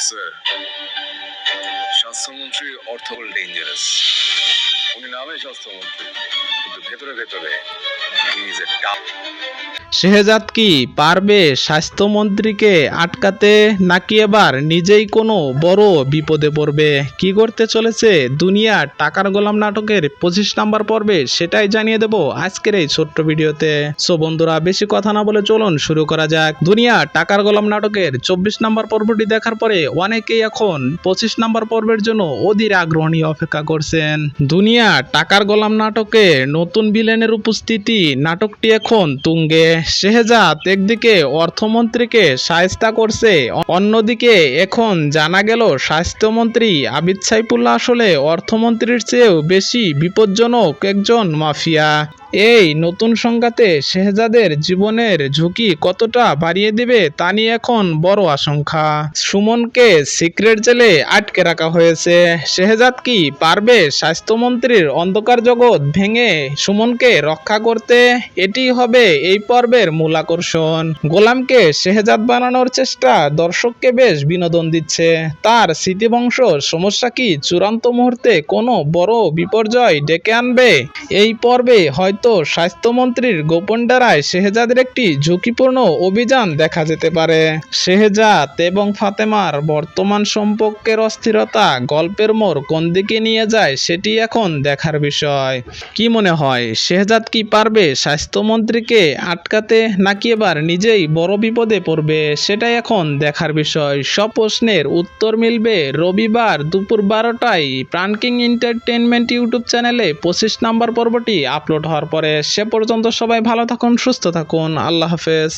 Sir, স্বাস্থ্যমন্ত্রী অর্থবল dangerous. উনি নামে স্বাস্থ্যমন্ত্রী, কিন্তু ভেতরে ভেতরে হি ইজ এ ডাক। শেহজাদ কি পারবে স্বাস্থ্যমন্ত্রীকে আটকাতে, নাকি এবার নিজেই কোনো বড় বিপদে পড়বে? কি করতে চলেছে দুনিয়া টাকার গোলাম নাটকের 25 নাম্বার পর্বে, সেটাই জানিয়ে দেব আজকের এই ছোট্ট ভিডিওতে। সো বন্ধুরা, বেশি কথা না বলে চলুন শুরু করা যাক। দুনিয়া টাকার গোলাম নাটকের 24 নাম্বার পর্বটি দেখার পরে অনেকেই এখন 25 নাম্বার পর্বের জন্য অধীর আগ্রহ নিয়ে অপেক্ষা করছেন। দুনিয়া টাকার গোলাম নাটকে নতুন ভিলেনের উপস্থিতি, নাটকটি এখন তুঙ্গে। শেহজাদ একদিকে অর্থমন্ত্রীকে শায়েস্তা করছে, অন্যদিকে এখন জানা গেল স্বাস্থ্যমন্ত্রী আবিদ সাইফুল্লাহ আসলে অর্থমন্ত্রীর চেয়েও বেশি বিপজ্জনক একজন মাফিয়া। এই নতুন সংঘাতে শেহজাদের জীবনের ঝুঁকি কতটা বাড়িয়ে দিবে তা নিয়ে এখন বড় আশঙ্কা। সুমনকে সিক্রেট জেলে আটকে রাখা হয়েছে। শেহজাদ কি পারবে স্বাস্থ্যমন্ত্রীর অন্ধকার জগৎ ভেঙে সুমনকে রক্ষা করতে? এটি হবে এই পর্বের মূল আকর্ষণ। গোলামকে শেহজাদ বানানোর চেষ্টা দর্শককে বেশ বিনোদন দিচ্ছে। তার স্মৃতিবংশ সমস্যা কি চূড়ান্ত মুহূর্তে কোনো বড় বিপর্যয় ডেকে আনবে? এই পর্বে হয়তো স্বাস্থ্যমন্ত্রীর গোপন ডেরায় শেহজাদের একটি ঝুঁকিপূর্ণ অভিযান দেখা যেতে পারে। শেহজাদ এবং ফাতেমার বর্তমান সম্পর্কের অস্থিরতা গল্পের মোড় কোন দিকে নিয়ে যায় সেটি এখন দেখার বিষয়। কি মনে হয়, শেহজাদ কি পারবে স্বাস্থ্যমন্ত্রীকে আটকাতে, নাকি এবার নিজেই বড় বিপদে পড়বে? সেটাই এখন দেখার বিষয়। সব প্রশ্নের উত্তর মিলবে রবিবার দুপুর 12টায় প্রাণকিং এন্টারটেইনমেন্ট ইউটিউব চ্যানেলে 25 নাম্বার পর্বটি আপলোড হওয়ার পরে। সে পর্যন্ত সবাই ভালো থাকুন, সুস্থ থাকুন, আল্লাহ হাফেজ।